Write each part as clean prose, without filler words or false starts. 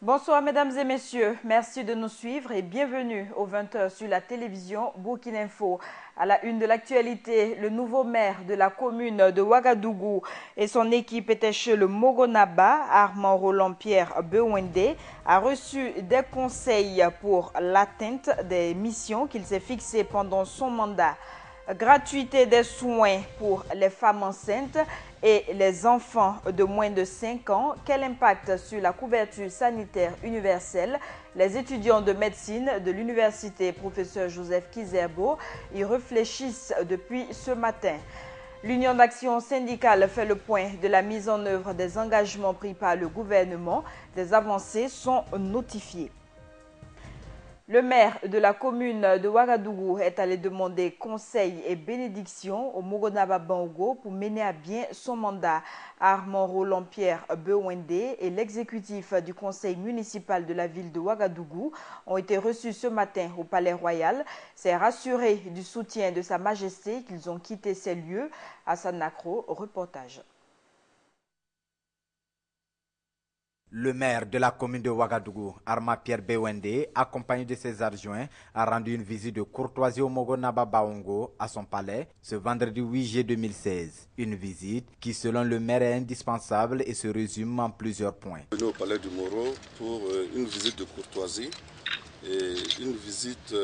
Bonsoir mesdames et messieurs, merci de nous suivre et bienvenue aux 20h sur la télévision Burkina Info. À la une de l'actualité, le nouveau maire de la commune de Ouagadougou et son équipe étaient chez le Mogonaba, Armand Roland-Pierre Bewende, a reçu des conseils pour l'atteinte des missions qu'il s'est fixées pendant son mandat. Gratuité des soins pour les femmes enceintes et les enfants de moins de 5 ans. Quel impact sur la couverture sanitaire universelle? Les étudiants de médecine de l'université professeur Joseph Kizerbo y réfléchissent depuis ce matin. L'Union d'action syndicale fait le point de la mise en œuvre des engagements pris par le gouvernement. Des avancées sont notifiées. Le maire de la commune de Ouagadougou est allé demander conseil et bénédiction au Mogonaba Bango pour mener à bien son mandat. Armand Roland-Pierre Bewende et l'exécutif du conseil municipal de la ville de Ouagadougou ont été reçus ce matin au Palais Royal. C'est rassuré du soutien de Sa Majesté qu'ils ont quitté ces lieux. Hassan Nakro, reportage. Le maire de la commune de Ouagadougou, Armand Pierre Bewende, accompagné de ses adjoints, a rendu une visite de courtoisie au Mogonaba Baongo à son palais ce vendredi 8 juillet 2016. Une visite qui, selon le maire, est indispensable et se résume en plusieurs points. Venu au palais du Moro pour une visite de courtoisie et une visite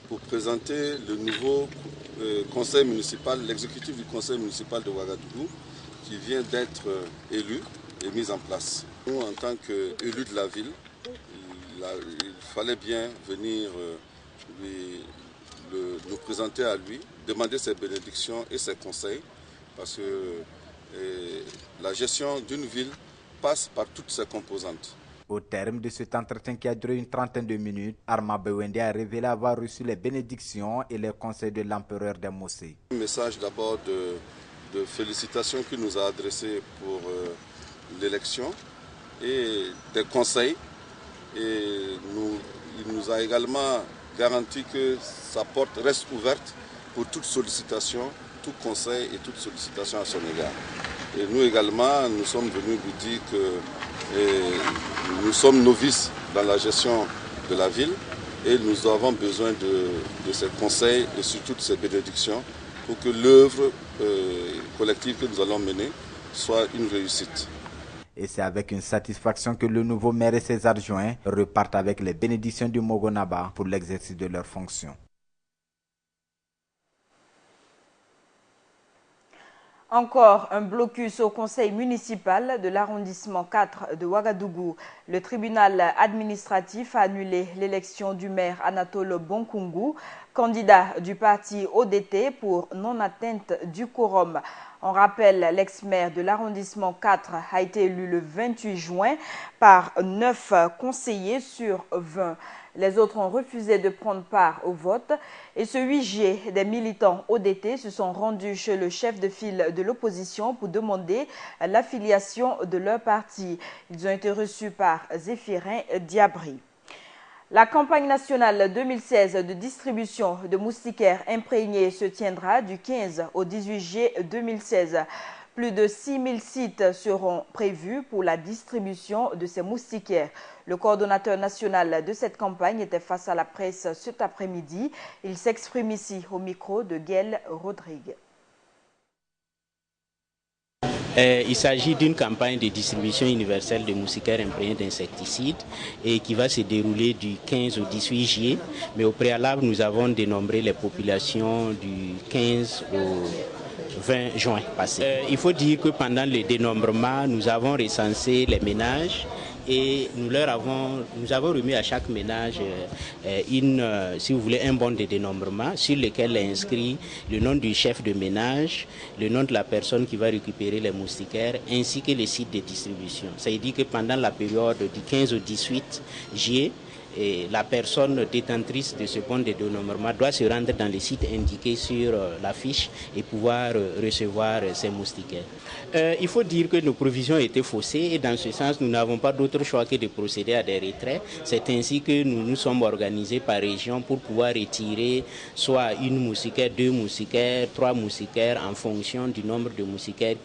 pour présenter le nouveau conseil municipal, l'exécutif du conseil municipal de Ouagadougou qui vient d'être élu et mis en place. Nous, en tant qu'élus de la ville, il fallait bien venir nous présenter à lui, demander ses bénédictions et ses conseils, parce que la gestion d'une ville passe par toutes ses composantes. Au terme de cet entretien qui a duré une trentaine de minutes, Armand Bewende a révélé avoir reçu les bénédictions et les conseils de l'empereur des Mossé. Un message d'abord de félicitations qu'il nous a adressé pour l'élection et des conseils. Et il nous a également garanti que sa porte reste ouverte pour toute sollicitation, tout conseil et toute sollicitation à son égard. Et nous également, nous sommes venus lui dire que nous sommes novices dans la gestion de la ville et nous avons besoin de ces conseils et surtout de ces bénédictions pour que l'œuvre collective que nous allons mener soit une réussite. Et c'est avec une satisfaction que le nouveau maire et ses adjoints repartent avec les bénédictions du Mogonaba pour l'exercice de leurs fonctions. Encore un blocus au conseil municipal de l'arrondissement 4 de Ouagadougou. Le tribunal administratif a annulé l'élection du maire Anatole Bonkungu, candidat du parti ODT pour non-atteinte du quorum. On rappelle, l'ex-maire de l'arrondissement 4 a été élu le 28 juin par 9 conseillers sur 20. Les autres ont refusé de prendre part au vote. Et ce 8 juillet, des militants ODT se sont rendus chez le chef de file de l'opposition pour demander l'affiliation de leur parti. Ils ont été reçus par Zéphirin Diabri. La campagne nationale 2016 de distribution de moustiquaires imprégnés se tiendra du 15 au 18 juillet 2016. Plus de 6000 sites seront prévus pour la distribution de ces moustiquaires. Le coordonnateur national de cette campagne était face à la presse cet après-midi. Il s'exprime ici au micro de Gaël Rodrigue. Il s'agit d'une campagne de distribution universelle de moustiquaires imprégnés d'insecticides et qui va se dérouler du 15 au 18 juillet. Mais au préalable, nous avons dénombré les populations du 15 au 20 juin passé. Il faut dire que pendant le dénombrement, nous avons recensé les ménages et nous avons remis à chaque ménage si vous voulez, un bon de dénombrement sur lequel est inscrit le nom du chef de ménage, le nom de la personne qui va récupérer les moustiquaires ainsi que les sites de distribution. Ça veut dire que pendant la période du 15 au 18 juillet, et la personne détentrice de ce bon de dénombrement doit se rendre dans les sites indiqués sur la fiche et pouvoir recevoir ces moustiquaires. Il faut dire que nos provisions étaient faussées et dans ce sens, nous n'avons pas d'autre choix que de procéder à des retraits. C'est ainsi que nous nous sommes organisés par région pour pouvoir retirer soit une moustiquaire, 2 moustiquaires, 3 moustiquaires en fonction du nombre de moustiquaires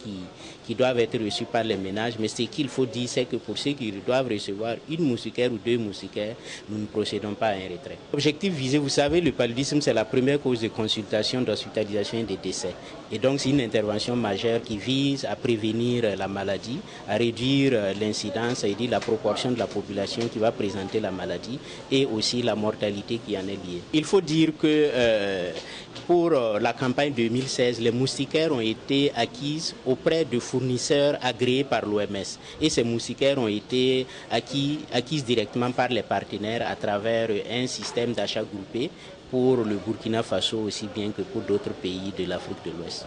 qui qui doivent être reçus par les ménages. Mais ce qu'il faut dire, c'est que pour ceux qui doivent recevoir une moustiquaire ou 2 moustiquaires, nous ne procédons pas à un retrait. L'objectif visé, vous savez, le paludisme, c'est la première cause de consultation, d'hospitalisation et de décès. Et donc, c'est une intervention majeure qui vise à prévenir la maladie, à réduire l'incidence, c'est-à-dire la proportion de la population qui va présenter la maladie et aussi la mortalité qui en est liée. Il faut dire que pour la campagne 2016, les moustiquaires ont été acquises auprès de fournisseurs agréés par l'OMS. Et ces moustiquaires ont été acquises directement par les partenaires à travers un système d'achat groupé pour le Burkina Faso aussi bien que pour d'autres pays de l'Afrique de l'Ouest.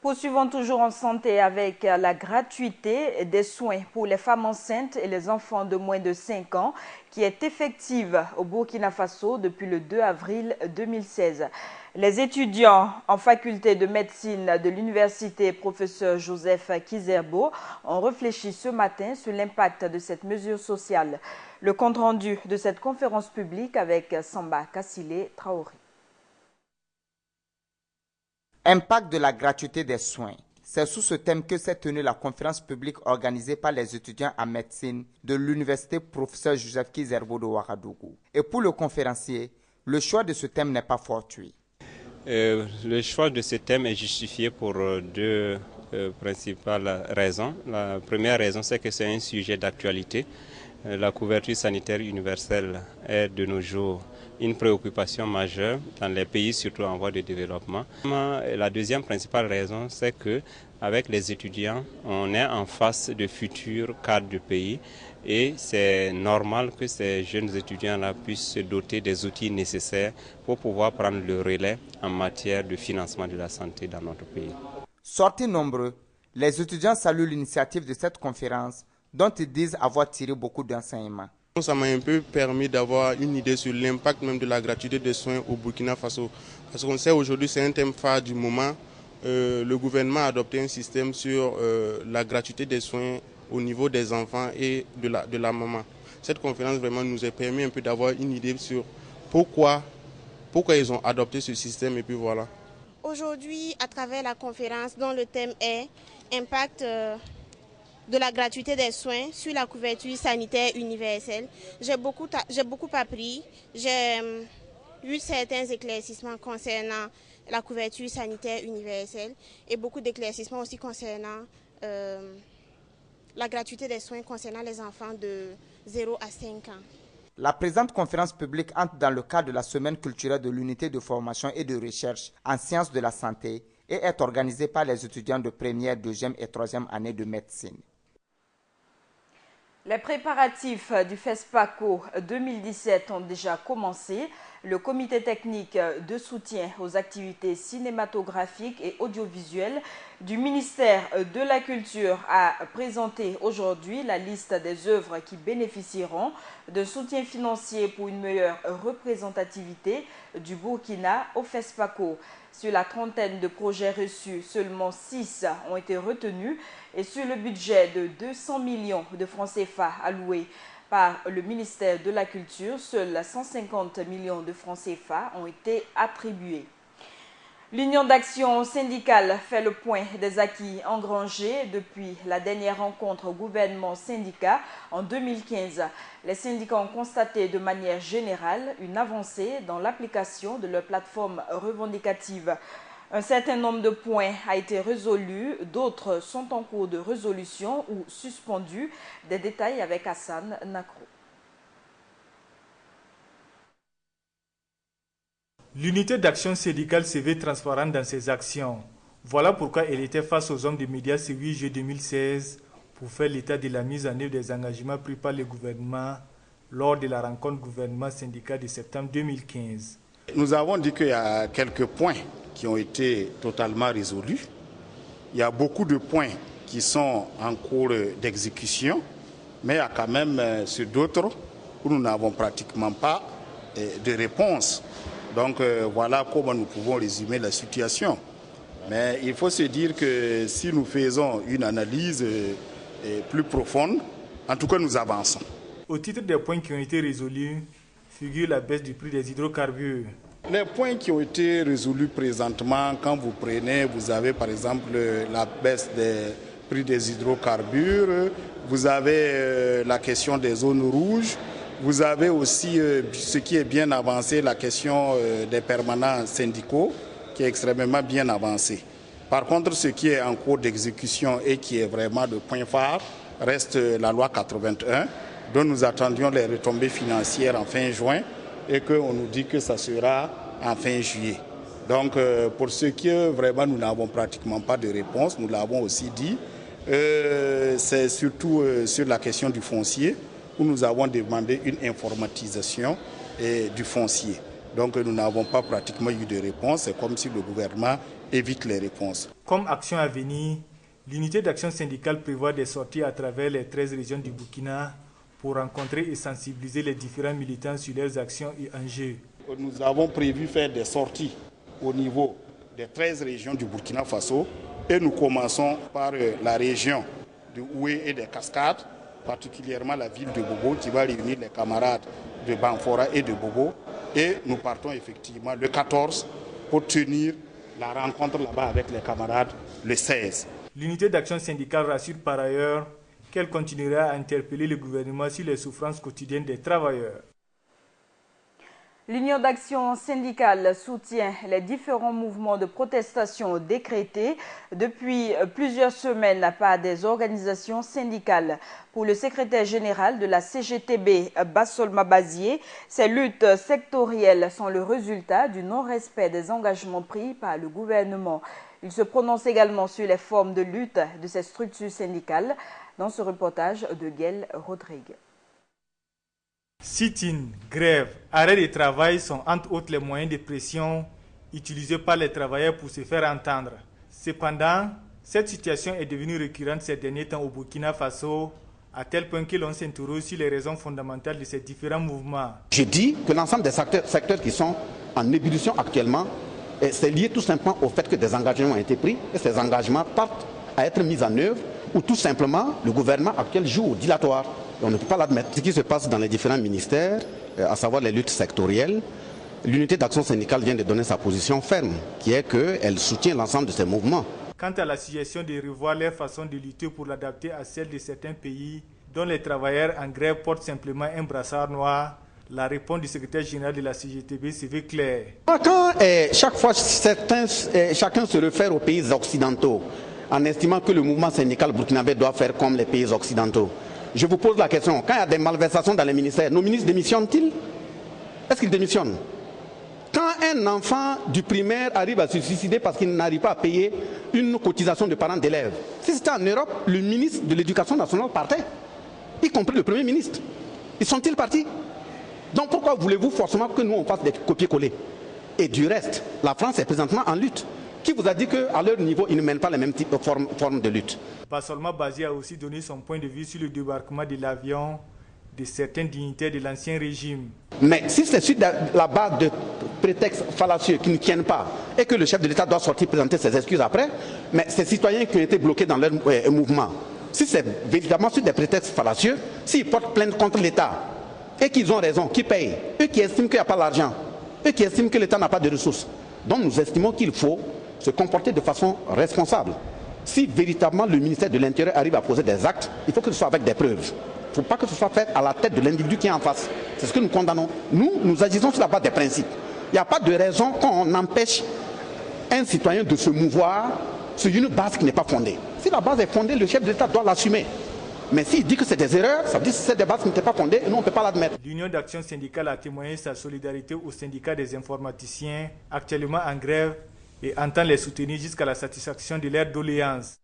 Poursuivons toujours en santé avec la gratuité des soins pour les femmes enceintes et les enfants de moins de 5 ans qui est effective au Burkina Faso depuis le 2 avril 2016. Les étudiants en faculté de médecine de l'université professeur Joseph Kizerbo ont réfléchi ce matin sur l'impact de cette mesure sociale. Le compte-rendu de cette conférence publique avec Samba Kassile Traoré. Impact de la gratuité des soins. C'est sous ce thème que s'est tenue la conférence publique organisée par les étudiants en médecine de l'université professeur Joseph Kizerbo de Ouagadougou. Et pour le conférencier, le choix de ce thème n'est pas fortuit. Le choix de ce thème est justifié pour deux principales raisons. La première raison, c'est que c'est un sujet d'actualité. La couverture sanitaire universelle est de nos jours une préoccupation majeure dans les pays, surtout en voie de développement. La deuxième principale raison, c'est que avec les étudiants, on est en face de futurs cadres du pays et c'est normal que ces jeunes étudiants-là puissent se doter des outils nécessaires pour pouvoir prendre le relais en matière de financement de la santé dans notre pays. Sortis nombreux, les étudiants saluent l'initiative de cette conférence dont ils disent avoir tiré beaucoup d'enseignements. Ça m'a un peu permis d'avoir une idée sur l'impact même de la gratuité des soins au Burkina Faso. Parce qu'on sait aujourd'hui, c'est un thème phare du moment. Le gouvernement a adopté un système sur la gratuité des soins au niveau des enfants et de la maman. Cette conférence vraiment nous a permis un peu d'avoir une idée sur pourquoi ils ont adopté ce système et puis voilà. Aujourd'hui, à travers la conférence dont le thème est impact de la gratuité des soins sur la couverture sanitaire universelle, j'ai beaucoup appris. J'ai eu certains éclaircissements concernant la couverture sanitaire universelle et beaucoup d'éclaircissements aussi concernant la gratuité des soins concernant les enfants de 0 à 5 ans. La présente conférence publique entre dans le cadre de la semaine culturelle de l'unité de formation et de recherche en sciences de la santé et est organisée par les étudiants de première, deuxième et troisième année de médecine. Les préparatifs du FESPACO 2017 ont déjà commencé. Le comité technique de soutien aux activités cinématographiques et audiovisuelles du ministère de la Culture a présenté aujourd'hui la liste des œuvres qui bénéficieront de soutien financier pour une meilleure représentativité du Burkina au FESPACO. Sur la trentaine de projets reçus, seulement 6 ont été retenus et sur le budget de 200 millions de francs CFA alloués par le ministère de la Culture, seuls 150 millions de francs CFA ont été attribués. L'Union d'action syndicale fait le point des acquis engrangés depuis la dernière rencontre gouvernement-syndicat en 2015. Les syndicats ont constaté de manière générale une avancée dans l'application de leur plateforme revendicative. Un certain nombre de points a été résolu, d'autres sont en cours de résolution ou suspendus. Des détails avec Hassan Nakro. L'unité d'action syndicale se veut transparente dans ses actions. Voilà pourquoi elle était face aux hommes des médias ce 8 juillet 2016 pour faire l'état de la mise en œuvre des engagements pris par le gouvernement lors de la rencontre gouvernement-syndicat de septembre 2015. Nous avons dit qu'il y a quelques points qui ont été totalement résolus. Il y a beaucoup de points qui sont en cours d'exécution, mais il y a quand même sur d'autres où nous n'avons pratiquement pas de réponse. Donc voilà comment nous pouvons résumer la situation. Mais il faut se dire que si nous faisons une analyse plus profonde, en tout cas nous avançons. Au titre des points qui ont été résolus, figure la baisse du prix des hydrocarbures, Les points qui ont été résolus présentement, quand vous prenez, vous avez par exemple la baisse des prix des hydrocarbures, vous avez la question des zones rouges, vous avez aussi ce qui est bien avancé, la question des permanents syndicaux, qui est extrêmement bien avancé. Par contre, ce qui est en cours d'exécution et qui est vraiment le point phare reste la loi 81, dont nous attendions les retombées financières en fin juin et qu'on nous dit que ça sera en fin juillet. Donc, pour ce qui est vraiment, nous n'avons pratiquement pas de réponse, nous l'avons aussi dit. C'est surtout sur la question du foncier, où nous avons demandé une informatisation du foncier. Donc nous n'avons pas pratiquement eu de réponse, c'est comme si le gouvernement évite les réponses. Comme action à venir, l'unité d'action syndicale prévoit des sorties à travers les 13 régions du Burkina pour rencontrer et sensibiliser les différents militants sur leurs actions et enjeux. Nous avons prévu faire des sorties au niveau des 13 régions du Burkina Faso et nous commençons par la région de Oué et des Cascades, particulièrement la ville de Bobo qui va réunir les camarades de Banfora et de Bobo. Et nous partons effectivement le 14 pour tenir la rencontre là-bas avec les camarades le 16. L'unité d'action syndicale rassure par ailleurs qu'elle continuera à interpeller le gouvernement sur les souffrances quotidiennes des travailleurs. L'Union d'action syndicale soutient les différents mouvements de protestation décrétés depuis plusieurs semaines par des organisations syndicales. Pour le secrétaire général de la CGTB, Bassolma Bazié, ces luttes sectorielles sont le résultat du non-respect des engagements pris par le gouvernement. Il se prononce également sur les formes de lutte de ces structures syndicales dans ce reportage de Gaël Rodrigue. Sit-in, grève, arrêt de travail sont entre autres les moyens de pression utilisés par les travailleurs pour se faire entendre. Cependant, cette situation est devenue récurrente ces derniers temps au Burkina Faso, à tel point que l'on s'interroge sur les raisons fondamentales de ces différents mouvements. Je dis que l'ensemble des secteurs qui sont en ébullition actuellement, c'est lié tout simplement au fait que des engagements ont été pris et ces engagements partent à être mis en œuvre ou tout simplement le gouvernement actuel joue au dilatoire. On ne peut pas l'admettre. Ce qui se passe dans les différents ministères, à savoir les luttes sectorielles, l'unité d'action syndicale vient de donner sa position ferme, qui est qu'elle soutient l'ensemble de ces mouvements. Quant à la suggestion de revoir leur façon de lutter pour l'adapter à celle de certains pays dont les travailleurs en grève portent simplement un brassard noir, la réponse du secrétaire général de la CGTB se veut claire. Quand chaque fois chacun se réfère aux pays occidentaux, en estimant que le mouvement syndical burkinabé doit faire comme les pays occidentaux, je vous pose la question, quand il y a des malversations dans les ministères, nos ministres démissionnent-ils? Est-ce qu'ils démissionnent? Quand un enfant du primaire arrive à se suicider parce qu'il n'arrive pas à payer une cotisation de parents d'élèves, si c'était en Europe, le ministre de l'Éducation nationale partait, y compris le Premier ministre. Ils sont-ils partis? Donc pourquoi voulez-vous forcément que nous on fasse des copier-coller? Et du reste, la France est présentement en lutte. Qui vous a dit qu'à leur niveau, ils ne mènent pas les mêmes types de formes de lutte? Bassolma Bazié a aussi donné son point de vue sur le débarquement de l'avion de certains dignitaires de l'ancien régime. Mais si c'est sur la base de prétextes fallacieux qui ne tiennent pas et que le chef de l'État doit sortir présenter ses excuses après, mais ces citoyens qui ont été bloqués dans leur mouvement, si c'est véritablement sur des prétextes fallacieux, s'ils portent plainte contre l'État et qu'ils ont raison, qui payent, eux qui estiment qu'il n'y a pas l'argent, eux qui estiment que l'État n'a pas de ressources, donc nous estimons qu'il faut se comporter de façon responsable. Si véritablement le ministère de l'Intérieur arrive à poser des actes, il faut que ce soit avec des preuves. Il ne faut pas que ce soit fait à la tête de l'individu qui est en face. C'est ce que nous condamnons. Nous agissons sur la base des principes. Il n'y a pas de raison qu'on empêche un citoyen de se mouvoir sur une base qui n'est pas fondée. Si la base est fondée, le chef de l'État doit l'assumer. Mais s'il dit que c'est des erreurs, ça veut dire que c'est des bases qui n'étaient pas fondées et nous on ne peut pas l'admettre. L'Union d'action syndicale a témoigné sa solidarité au syndicat des informaticiens, actuellement en grève, et entend les soutenir jusqu'à la satisfaction de leurs doléances.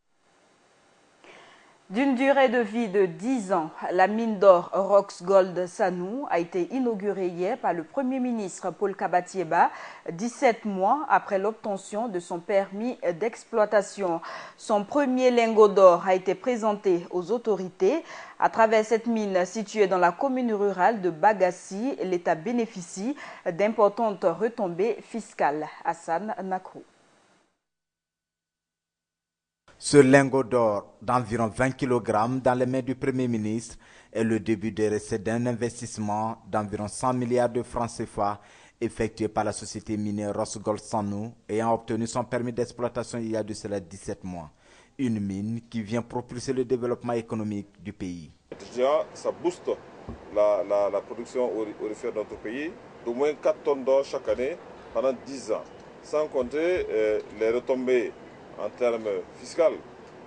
D'une durée de vie de 10 ans, la mine d'or Rox Gold Sanou a été inaugurée hier par le Premier ministre Paul Kabatieba, 17 mois après l'obtention de son permis d'exploitation. Son premier lingot d'or a été présenté aux autorités. À travers cette mine située dans la commune rurale de Bagassi, l'État bénéficie d'importantes retombées fiscales. Hassan Nakrou. Ce lingot d'or d'environ 20 kg dans les mains du Premier ministre est le début des recettes d'un investissement d'environ 100 milliards de francs CFA effectué par la société minière Rosgold Sanou, ayant obtenu son permis d'exploitation il y a de cela 17 mois. Une mine qui vient propulser le développement économique du pays. Déjà, ça booste la production aurifère de notre pays d'au moins 4 tonnes d'or chaque année pendant 10 ans. Sans compter les retombées en termes fiscaux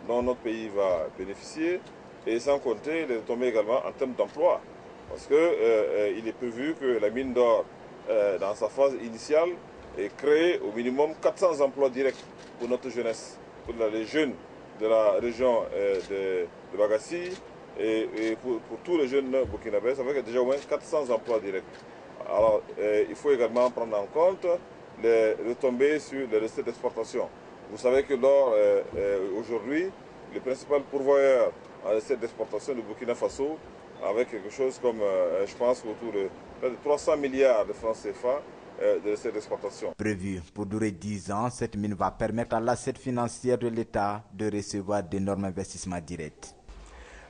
dont notre pays va bénéficier et sans compter les retombées également en termes d'emploi. Parce qu'il est prévu que la mine d'or, dans sa phase initiale, ait créé au minimum 400 emplois directs pour notre jeunesse, pour les jeunes de la région de Bagassi et pour tous les jeunes burkinabés. Ça fait qu'il y a déjà au moins 400 emplois directs. Alors, il faut également prendre en compte les retombées sur les recettes d'exportation. Vous savez que l'or, aujourd'hui, le principal pourvoyeur en recettes d'exportation du Burkina Faso, avec quelque chose comme, je pense, autour de près de 300 milliards de francs CFA de recettes d'exportation. Prévu pour durer 10 ans, cette mine va permettre à l'assiette financière de l'État de recevoir d'énormes investissements directs.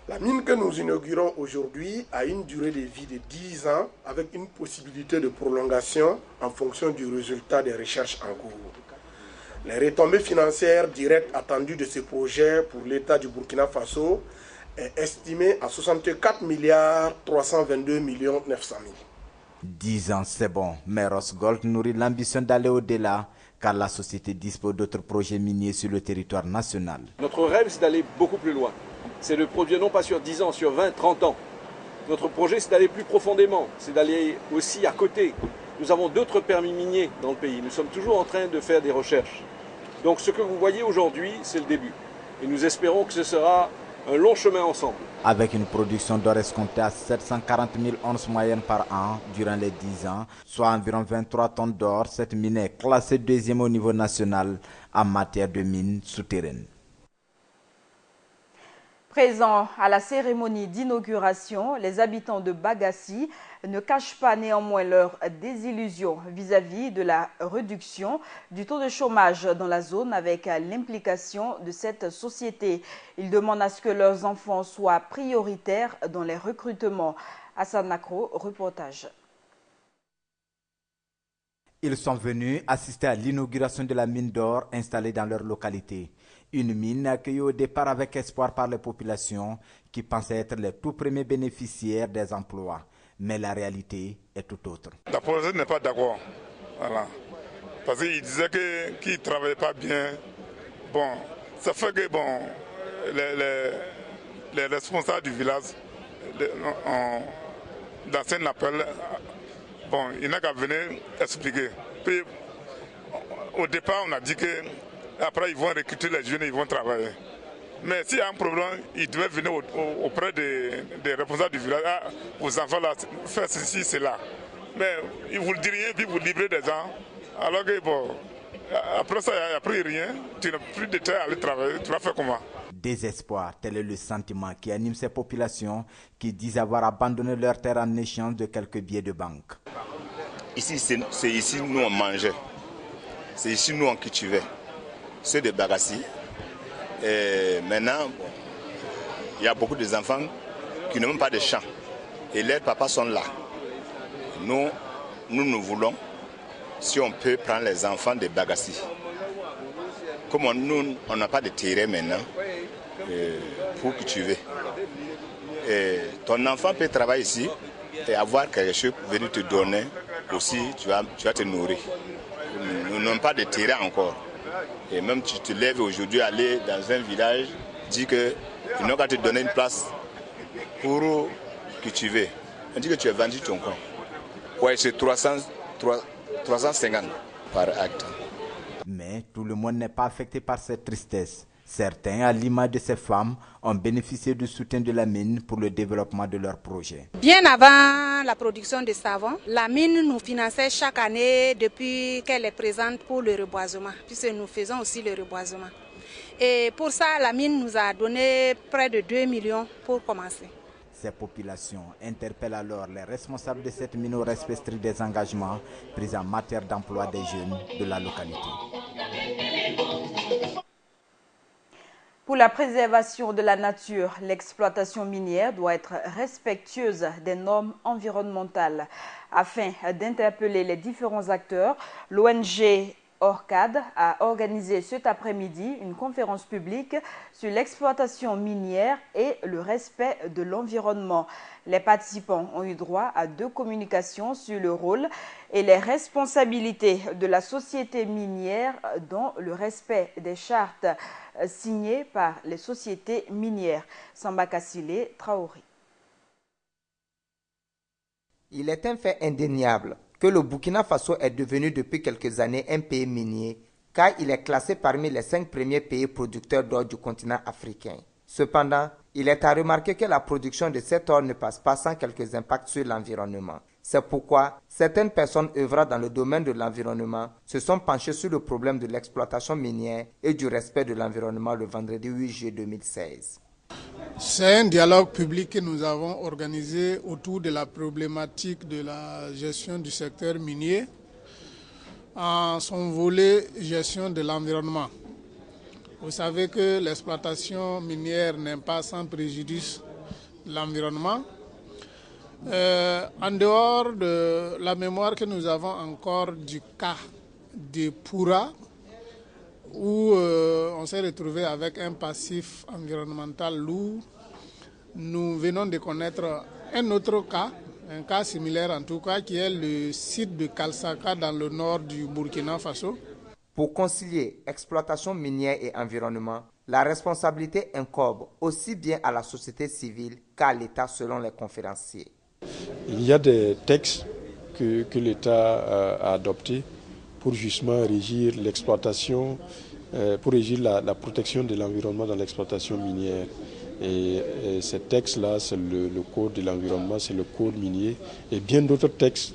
La mine que nous inaugurons aujourd'hui a une durée de vie de 10 ans avec une possibilité de prolongation en fonction du résultat des recherches en cours. Les retombées financières directes attendues de ce projet pour l'État du Burkina Faso est estimé à 64 milliards 322 millions 900 000. 10 ans, c'est bon, mais Rosgold nourrit l'ambition d'aller au-delà, car la société dispose d'autres projets miniers sur le territoire national. Notre rêve, c'est d'aller beaucoup plus loin. C'est de produire non pas sur 10 ans, sur 20, 30 ans. Notre projet, c'est d'aller plus profondément, c'est d'aller aussi à côté. Nous avons d'autres permis miniers dans le pays. Nous sommes toujours en train de faire des recherches. Donc ce que vous voyez aujourd'hui, c'est le début. Et nous espérons que ce sera un long chemin ensemble. Avec une production d'or escomptée à 740 000 onces moyennes par an durant les 10 ans, soit environ 23 tonnes d'or, cette mine est classée deuxième au niveau national en matière de mines souterraines. Présents à la cérémonie d'inauguration, les habitants de Bagassi ne cachent pas néanmoins leur désillusion vis-à-vis de la réduction du taux de chômage dans la zone avec l'implication de cette société. Ils demandent à ce que leurs enfants soient prioritaires dans les recrutements. Hassan Nakro, reportage. Ils sont venus assister à l'inauguration de la mine d'or installée dans leur localité. Une mine accueillie au départ avec espoir par les populations qui pensaient être les tout premiers bénéficiaires des emplois. Mais la réalité est tout autre. La projet n'est pas d'accord. Voilà. Parce qu'il disait qu'il ne travaillait pas bien. Bon, ça fait que bon, les responsables du village, dans un appel, bon, il n'a qu'à venir expliquer. Puis, au départ, on a dit que après ils vont recruter les jeunes et ils vont travailler. Mais s'il y a un problème, ils devaient venir auprès des responsables du village. Ah, vos enfants là, faites ceci, cela. Mais ils ne vous le disent rien, puis vous livrez des gens. Alors que bon, après ça, il n'y a plus rien. Tu n'as plus de temps à aller travailler. Tu vas faire comment? Désespoir, tel est le sentiment qui anime ces populations qui disent avoir abandonné leur terre en échange de quelques billets de banque. Ici, c'est ici nous on mangeait. C'est ici nous on cultivait. C'est de Bagassi. Et maintenant, bon, il y a beaucoup d'enfants qui n'ont même pas de champs. Et leurs papas sont là. Nous voulons, si on peut prendre les enfants de Bagassi. Comme nous, on n'a pas de terrain maintenant pour cultiver. Et ton enfant peut travailler ici et avoir quelque chose pour venir te donner. Aussi, tu vas te nourrir. Nous n'avons pas de terrain encore. Et même tu te lèves aujourd'hui, aller dans un village, dis qu'ils n'ont qu'à te donner une place pour cultiver. On dit que tu as vendu ton coin. Ouais, c'est 350 par acte. Mais tout le monde n'est pas affecté par cette tristesse. Certains, à l'image de ces femmes, ont bénéficié du soutien de la mine pour le développement de leurs projets. Bien avant la production de savon, la mine nous finançait chaque année depuis qu'elle est présente pour le reboisement, puisque nous faisons aussi le reboisement. Et pour ça, la mine nous a donné près de 2 millions pour commencer. Ces populations interpellent alors les responsables de cette mine au respect strict des engagements pris en matière d'emploi des jeunes de la localité. Pour la préservation de la nature, l'exploitation minière doit être respectueuse des normes environnementales. Afin d'interpeller les différents acteurs, l'ONG ORCAD a organisé cet après-midi une conférence publique sur l'exploitation minière et le respect de l'environnement. Les participants ont eu droit à 2 communications sur le rôle et les responsabilités de la société minière dans le respect des chartes signées par les sociétés minières. Samba Kassile Traoré. Il est un fait indéniable que le Burkina Faso est devenu depuis quelques années un pays minier, car il est classé parmi les 5 premiers pays producteurs d'or du continent africain. Cependant, il est à remarquer que la production de cet or ne passe pas sans quelques impacts sur l'environnement. C'est pourquoi certaines personnes œuvrant dans le domaine de l'environnement se sont penchées sur le problème de l'exploitation minière et du respect de l'environnement le vendredi 8 juillet 2016. C'est un dialogue public que nous avons organisé autour de la problématique de la gestion du secteur minier en son volet gestion de l'environnement. Vous savez que l'exploitation minière n'est pas sans préjudice de l'environnement. En dehors de la mémoire que nous avons encore du cas de Poura, où on s'est retrouvé avec un passif environnemental lourd, nous venons de connaître un autre cas, un cas similaire en tout cas, qui est le site de Kalsaka dans le nord du Burkina Faso. Pour concilier exploitation minière et environnement, la responsabilité incombe aussi bien à la société civile qu'à l'État selon les conférenciers. Il y a des textes que l'État a adoptés pour justement régir l'exploitation, pour régir la protection de l'environnement dans l'exploitation minière. Et ces textes-là, c'est le code de l'environnement, c'est le code minier et bien d'autres textes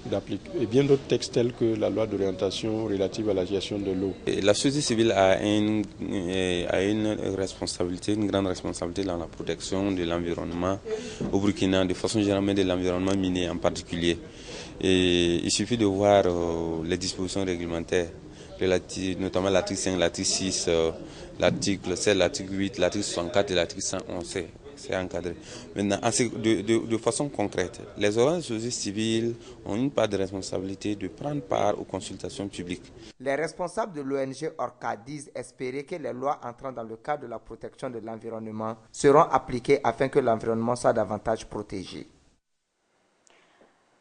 tels que la loi d'orientation relative à la gestion de l'eau. La société civile a une responsabilité, une grande responsabilité dans la protection de l'environnement au Burkina, de façon générale, mais de l'environnement minier en particulier. Et il suffit de voir les dispositions réglementaires, notamment l'article 5, l'article 6, l'article 7, l'article 8, l'article 64 et l'article 111, c'est encadré. Maintenant, de façon concrète, les organes de société civile ont une part de responsabilité de prendre part aux consultations publiques. Les responsables de l'ONG ORCA disent espérer que les lois entrant dans le cadre de la protection de l'environnement seront appliquées afin que l'environnement soit davantage protégé.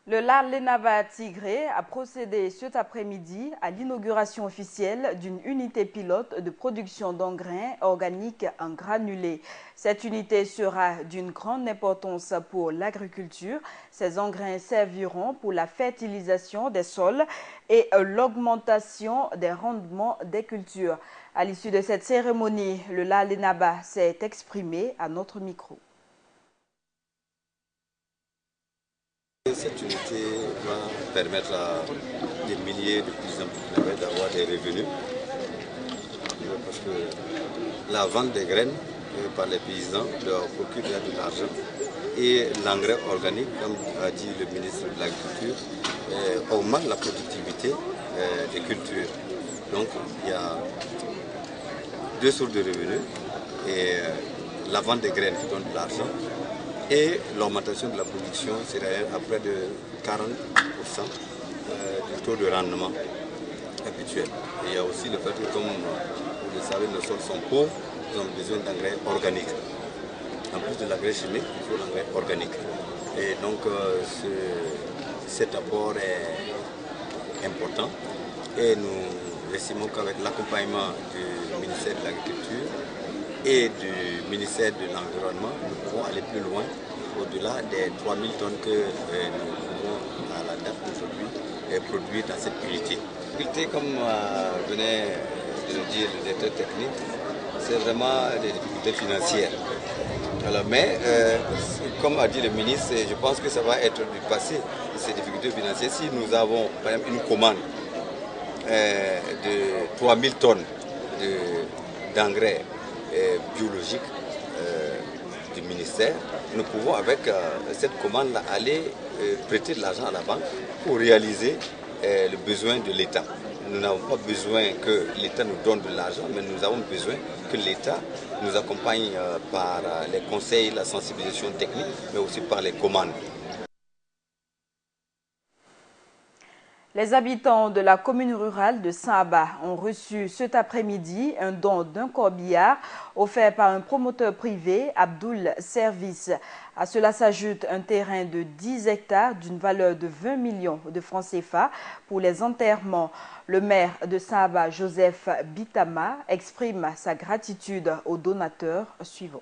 Le LALENAVA Tigré a procédé cet après-midi à l'inauguration officielle d'une unité pilote de production d'engrais organiques en granulés. Cette unité sera d'une grande importance pour l'agriculture. Ces engrais serviront pour la fertilisation des sols et l'augmentation des rendements des cultures. À l'issue de cette cérémonie, le LALENAVA s'est exprimé à notre micro. Cette unité va permettre à des milliers de paysans burkinabés d'avoir des revenus parce que la vente des graines par les paysans leur procure de l'argent et l'engrais organique, comme a dit le ministre de l'Agriculture, augmente la productivité des cultures. Donc il y a 2 sources de revenus et la vente des graines qui donne de l'argent et l'augmentation de la production serait à près de 40% du taux de rendement habituel. Et il y a aussi le fait que, comme vous le savez, nos sols sont pauvres, ils ont besoin d'engrais organiques. En plus de l'engrais chimique, il faut l'engrais organique. Et donc cet apport est important et nous estimons qu'avec l'accompagnement du ministère de l'Agriculture et du ministère de l'Environnement, nous pouvons aller plus loin, au-delà des 3000 tonnes que nous pouvons, à la date d'aujourd'hui, produire dans cette unité. L'unité, comme venait de le dire le directeur technique, c'est vraiment des difficultés financières. Alors, mais, comme a dit le ministre, je pense que ça va être du passé, ces difficultés financières. Si nous avons, par exemple, une commande de 3000 tonnes d'engrais biologique du ministère, nous pouvons avec cette commande-là aller prêter de l'argent à la banque pour réaliser le besoin de l'État. nous n'avons pas besoin que l'État nous donne de l'argent, mais nous avons besoin que l'État nous accompagne par les conseils, la sensibilisation technique, mais aussi par les commandes. Les habitants de la commune rurale de Saint-Aba ont reçu cet après-midi un don d'un corbillard offert par un promoteur privé, Abdoul Service. À cela s'ajoute un terrain de 10 hectares d'une valeur de 20 millions de francs CFA pour les enterrements. Le maire de Saint-Aba, Joseph Bitama, exprime sa gratitude aux donateurs suivants.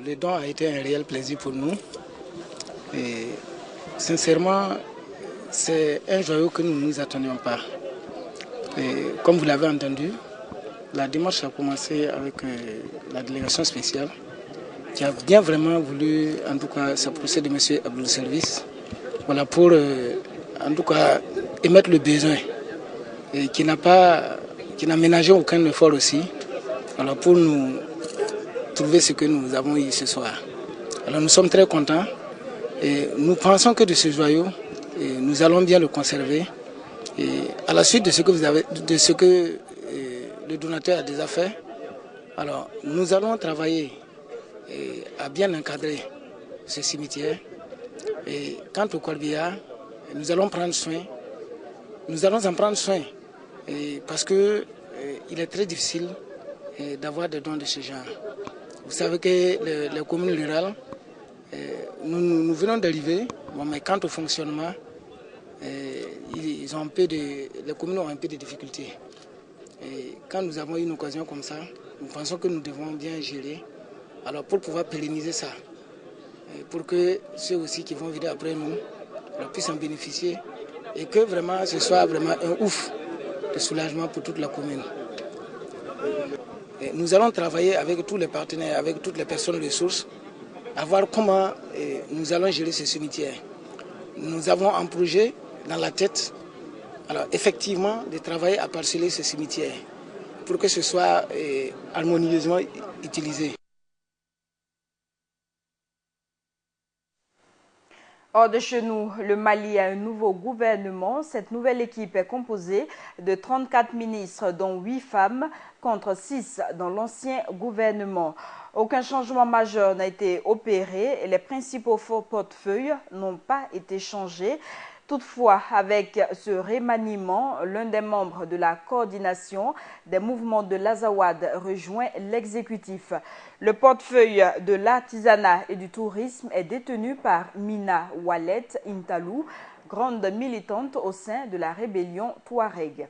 Le don a été un réel plaisir pour nous. Et sincèrement, c'est un joyau que nous ne nous attendions pas. Et comme vous l'avez entendu, la démarche a commencé avec la délégation spéciale qui a bien vraiment voulu, en tout cas, s'approcher de M. Abdoul Service, voilà, pour, en tout cas, émettre le besoin et qui n'a ménagé aucun effort aussi, alors pour nous trouver ce que nous avons eu ce soir. Alors nous sommes très contents. Et nous pensons que de ce joyau, nous allons bien le conserver. Et à la suite de ce que le donateur a déjà fait, alors nous allons travailler à bien encadrer ce cimetière. Et quant au corbillard, nous allons prendre soin. Nous allons en prendre soin parce que il est très difficile d'avoir des dons de ce genre. Vous savez que les communes rurales, nous venons d'arriver, bon, mais quant au fonctionnement, les communes ont un peu de difficultés. Et quand nous avons une occasion comme ça, nous pensons que nous devons bien gérer, alors pour pouvoir pérenniser ça, pour que ceux aussi qui vont venir après nous puissent en bénéficier et que vraiment ce soit vraiment un ouf de soulagement pour toute la commune. Et nous allons travailler avec tous les partenaires, avec toutes les personnes ressources, à voir comment nous allons gérer ce cimetière. Nous avons un projet dans la tête, alors effectivement, de travailler à parceller ce cimetière pour que ce soit harmonieusement utilisé. Hors de chez nous, le Mali a un nouveau gouvernement. Cette nouvelle équipe est composée de 34 ministres, dont 8 femmes, contre 6 dans l'ancien gouvernement. Aucun changement majeur n'a été opéré et les principaux portefeuilles n'ont pas été changés. Toutefois, avec ce remaniement, l'un des membres de la coordination des mouvements de l'Azawad rejoint l'exécutif. Le portefeuille de l'artisanat et du tourisme est détenu par Mina Wallet Intalou, grande militante au sein de la rébellion Touareg.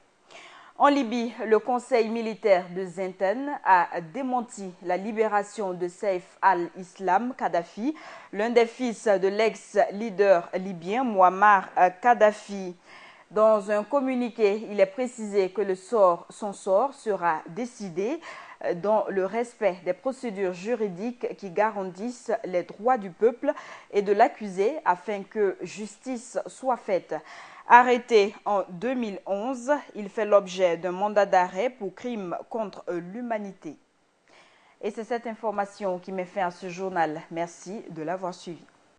En Libye, le conseil militaire de Zinten a démenti la libération de Saif al-Islam Kadhafi, l'un des fils de l'ex-leader libyen Muammar Kadhafi. Dans un communiqué, il est précisé que son sort sera décidé dans le respect des procédures juridiques qui garantissent les droits du peuple et de l'accusé afin que justice soit faite. Arrêté en 2011, il fait l'objet d'un mandat d'arrêt pour crime contre l'humanité. Et c'est cette information qui met fin à ce journal. Merci de l'avoir suivi.